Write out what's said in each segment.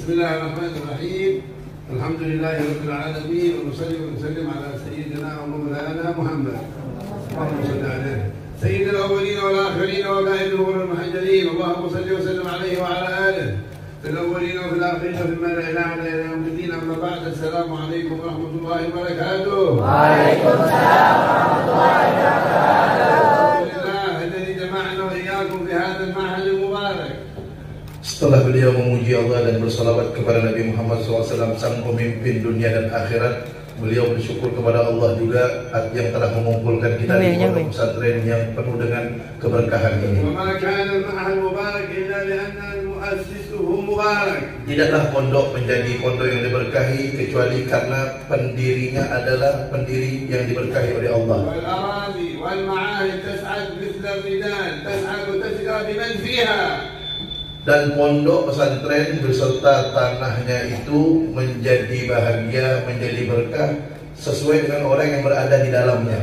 بسم الله الرحمن الرحيم. الحمد لله رب العالمين ونصلي ونسلم على سيدنا ومولانا محمد. اللهم صل عليه سيد الاولين والاخرين وقائد الغر المحجلين. اللهم صل وسلم عليه وعلى اله في الاولين وفي الاخرين وفي الملأ الاعلى الى يوم الدين. اما بعد، السلام عليكم ورحمه الله وبركاته. وعليكم السلام ورحمه الله وبركاته. الحمد لله الذي جمعنا واياكم في هذا المعهد المبارك. Setelah beliau memuji Allah dan bersalawat kepada Nabi Muhammad SAW, sang pemimpin dunia dan akhirat, beliau bersyukur kepada Allah juga yang telah mengumpulkan kita di pondok pesantren yang penuh dengan keberkahan ini. Tidaklah pondok menjadi pondok yang diberkahi kecuali karena pendirinya adalah pendiri yang diberkahi oleh Allah. Dan pondok pesantren beserta tanahnya itu menjadi bahagia, menjadi berkah sesuai dengan orang yang berada di dalamnya.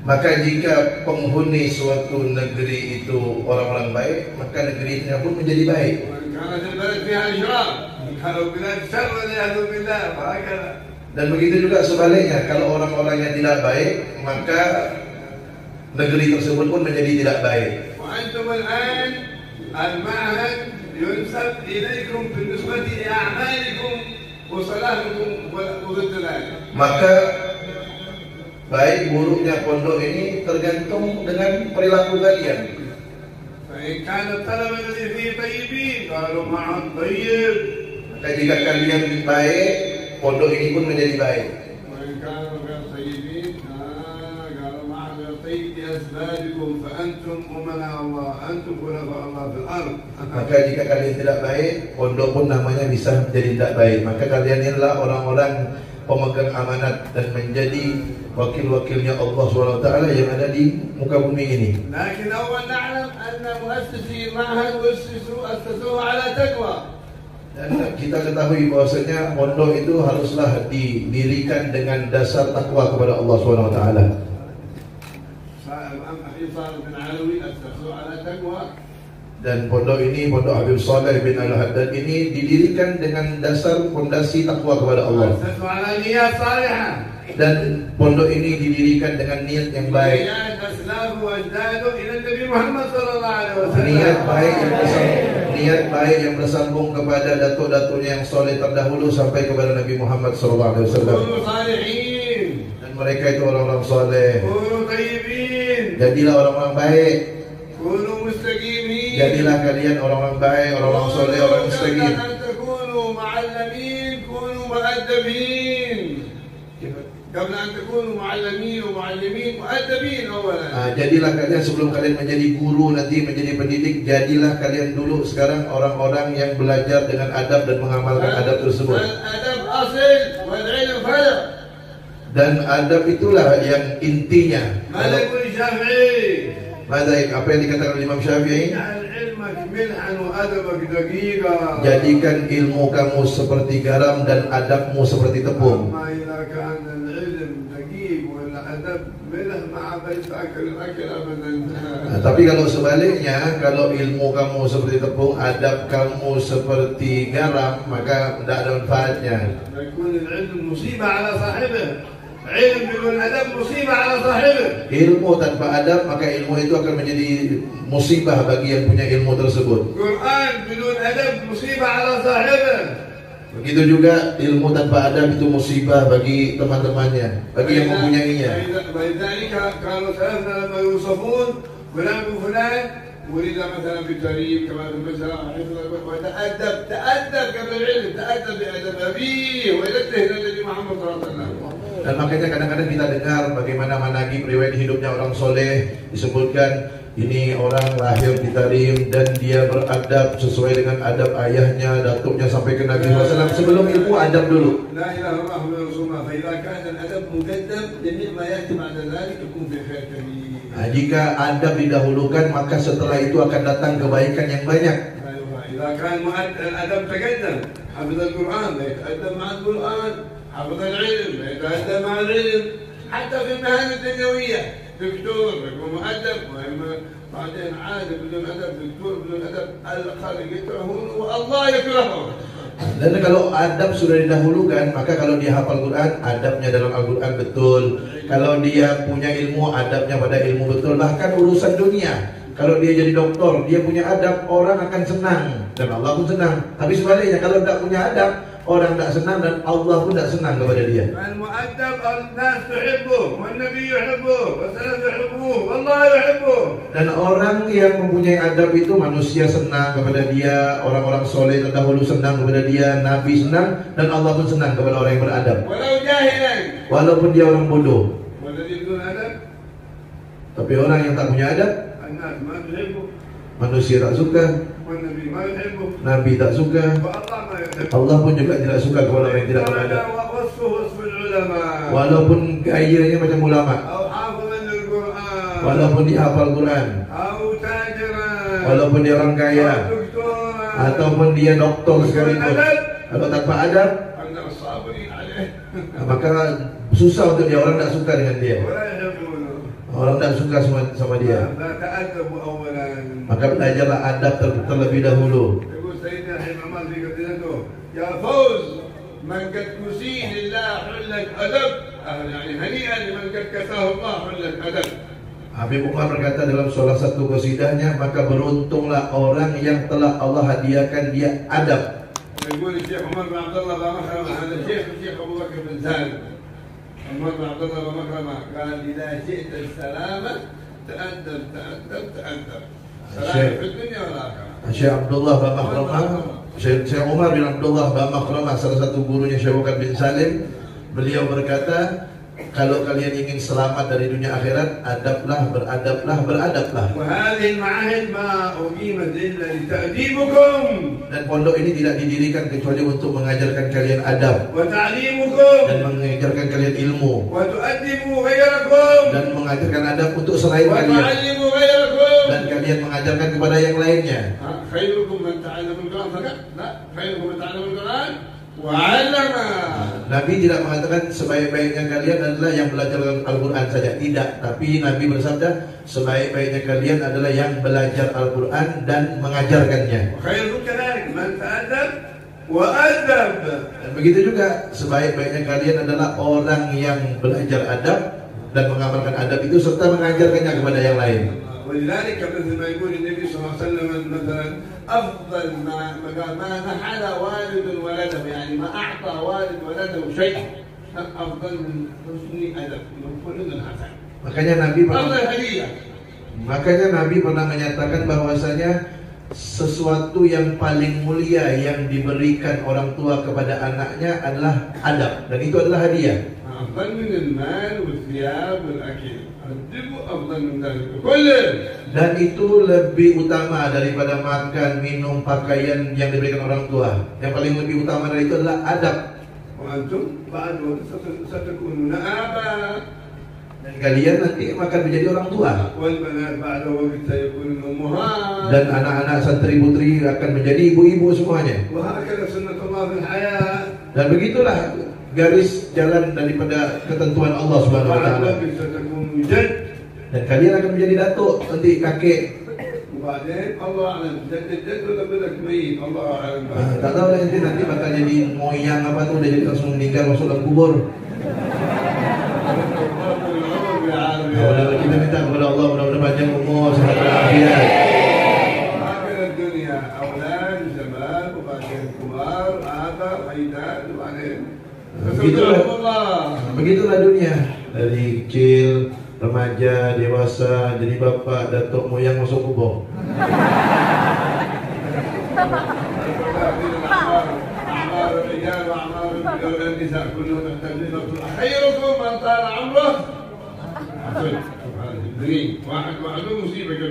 Maka jika penghuni suatu negeri itu orang-orang baik, maka negerinya pun menjadi baik. Dan begitu juga sebaliknya, kalau orang-orangnya tidak baik, maka negeri tersebut pun menjadi tidak baik. Maka baik buruknya pondok ini tergantung dengan perilaku kalian. Maka jika kalian baik, pondok ini pun menjadi baik. Maka jika kalian tidak baik, pondok pun namanya bisa menjadi tidak baik. Maka kalian inilah orang-orang pemegang amanat dan menjadi wakil-wakilnya Allah SWT yang ada di muka bumi ini. Dan kita ketahui bahwasanya pondok itu haruslah didirikan dengan dasar takwa kepada Allah SWT. Dan pondok ini, pondok Habib Saleh bin Al-Haddad ini didirikan dengan dasar fondasi takwa kepada Allah. Dan pondok ini didirikan dengan niat yang baik. Niat baik yang bersambung kepada datuk-datuknya yang soleh terdahulu sampai kepada Nabi Muhammad SAW. Dan mereka itu orang-orang soleh. Jadilah orang-orang baik. Jadilah kalian orang-orang baik, orang-orang soleh, orang mustaqim. Jadilah kalian sebelum kalian menjadi guru, nanti menjadi pendidik, jadilah kalian dulu sekarang orang-orang yang belajar dengan adab dan mengamalkan adab tersebut. Dan adab itulah yang intinya. Apa yang dikatakan oleh Imam Syafi'i? Jadikan ilmu kamu seperti garam dan adabmu seperti tepung. Tapi kalau sebaliknya, kalau ilmu kamu seperti tepung, adab kamu seperti garam, maka tidak ada manfaatnya. Ilmu tanpa adab, maka ilmu itu akan menjadi musibah bagi yang punya ilmu tersebut. Begitu juga ilmu tanpa adab itu musibah bagi teman-temannya, bagi yang mempunyainya. ولد مثلا بالتعليم كما في المسألة وتأدب قبل العلم، تأدب بأدب أبيه ويلته إلى النبي محمد صلى الله عليه وسلم. Dan makanya kadang-kadang kita dengar bagaimana manaqib riwayat hidupnya orang soleh, disebutkan ini orang lahir di Tarim dan dia beradab sesuai dengan adab ayahnya, datuknya sampai ke Nabi SAW. Sebelum ilmu adab dulu. La ilaha illallah Muhammadur Rasulullah. Fa idza kana al-adab muqaddam, jami' ma ya'ti ba'da dzalik yakun fi khair kabir. Nah, jika adab didahulukan, maka setelah itu akan datang kebaikan yang banyak. Idza kana al-adab taqaddam, hafiz al-Qur'an, yata'addab ma'a al-Qur'an, hafiz al-'ilm, yata'addab ma'a al-'ilm, hatta fi al-mahan ad-dunyawiyah. دكتور يكون مؤدب، وإما بعدين عالم بدون أدب، دكتور بدون أدب، الخلق يكرهون والله يكرهه. Dan kalau adab sudah didahulukan, maka kalau dia hafal Quran, adabnya dalam Al-Quran betul. Kalau dia punya ilmu, adabnya pada ilmu betul. Bahkan urusan dunia, kalau dia jadi doktor, dia punya adab, orang akan senang dan Allah pun senang. Tapi sebaliknya, kalau tidak punya adab, orang tidak senang dan Allah pun tidak senang kepada dia. المؤدب الناس تحبه والنبي يحبه والسلف يحبوه والله يحبه. Dan orang yang mempunyai adab itu manusia senang kepada dia, orang-orang soleh terdahulu senang kepada dia, Nabi senang dan Allah pun senang kepada orang yang beradab. ولو جاهلا. Walaupun dia orang bodoh. والذي بدون أدب. Tapi orang yang tak punya adab, الناس ما تحبه. manusia tak suka, والنبي ما يحبه. Nabi tak suka, والله ما يحبه. Allah pun juga tidak suka kepada orang yang tidak beradab. وصفه وصف العلماء. Walaupun gayanya macam ulama, أو حافظا للقرآن. walaupun dia hafal Quran, أو تاجرا. walaupun dia orang kaya, أو دكتورا. ataupun dia doktor sekalipun, kalau tanpa adab, أن الصابرين عليه. maka susah untuk dia, orang tak suka dengan dia, ولا يحبونه. orang tak suka sama dia. لا تأدبوا أولا. Maka belajarlah adab terlebih dahulu. يقول سيدنا الحين عمر في قصيدته يا فوز من قد كسيه لله حلة أدب، يعني هنيئا لمن قد كساه الله حلة أدب. Habib Umar berkata dalam salah satu qasidahnya, maka beruntunglah orang yang telah Allah hadiahkan dia adab. يقول الشيخ عمر بن عبد الله بن مكرمة، هذا الشيخ أبو بكر بن سالم. عمر بن عبد الله بن مكرمة قال إذا شئت السلامة تأدب تأدب تأدب. سلامة في الدنيا والآخرة. Syekh Abdullah bin Makhramah, Syekh Umar bin Abdullah bin Makhramah, salah satu gurunya Syekh Abu Bakar bin Salim, beliau berkata, kalau kalian ingin selamat dari dunia akhirat, adablah, beradablah. وهذه المعاهد ما أقيمت إلا لتأديبكم Dan pondok ini tidak didirikan kecuali untuk mengajarkan kalian adab وتعليمكم dan mengajarkan kalian ilmu وتؤدبوا غيركم dan mengajarkan adab untuk selain kalian وتعلموا غيركم. dan kalian mengajarkan kepada yang lainnya. خيركم من تعلم القرآن فقط؟ لا، خيركم من تعلم القرآن وعلمه. Nabi tidak mengatakan sebaik-baiknya kalian adalah yang belajar Al-Quran saja. Tidak. Tapi Nabi bersabda, sebaik-baiknya kalian adalah yang belajar Al-Quran dan mengajarkannya. خيركم كذلك من تأدب وأدب. Dan begitu juga, sebaik-baiknya kalian adalah orang yang belajar adab dan mengamalkan adab itu serta mengajarkannya kepada yang lain. ولذلك مثل ما يقول النبي صلى الله عليه وسلم مثلا أفضل ما نحل والد ولده، يعني ما أعطى والد ولده شيء أفضل من حسن أدب، من خلق حسن. Makanya Nabi pernah menyatakan bahwasanya sesuatu yang paling mulia yang diberikan orang tua kepada anaknya adalah adab, dan itu adalah hadiah. أفضل من المال والثياب والأكل، أدبوا أفضل من ذلك كله. Dan itu lebih utama daripada makan, minum, pakaian yang diberikan orang tua. Yang paling lebih utama dari itu adalah adab. وأنتم بعد ستكونون آباء. Dan kalian nanti akan menjadi orang tua. والبنات بعد وقت سيكونون أمهات. Dan anak-anak santri putri akan menjadi ibu-ibu semuanya. وهكذا سنة الله في الحياة. Dan begitulah garis jalan daripada ketentuan Allah Subhanahu wa بعد taala. وقت ستكونون جد. Dan kalian akan menjadi datuk, nanti kakek. وبعدين الله أعلم جد ولا بدك ميت، الله أعلم. Tak tahu lah nanti bakal jadi moyang apa tuh, udah jadi langsung meninggal masuk dalam kubur. Kita minta kepada Allah mudah-mudahan panjang umur, sehat walafiat. هكذا الدنيا أولاد شباب وبعدين كبار آباء أجداد وبعدين Begitulah dunia, dari kecil, remaja, dewasa, jadi bapak, datuk, moyang, masuk kubur. أعمار الرجال وأعمار النساء كلهم محتاجين. خيركم من طال عمره. واحد مصيبة.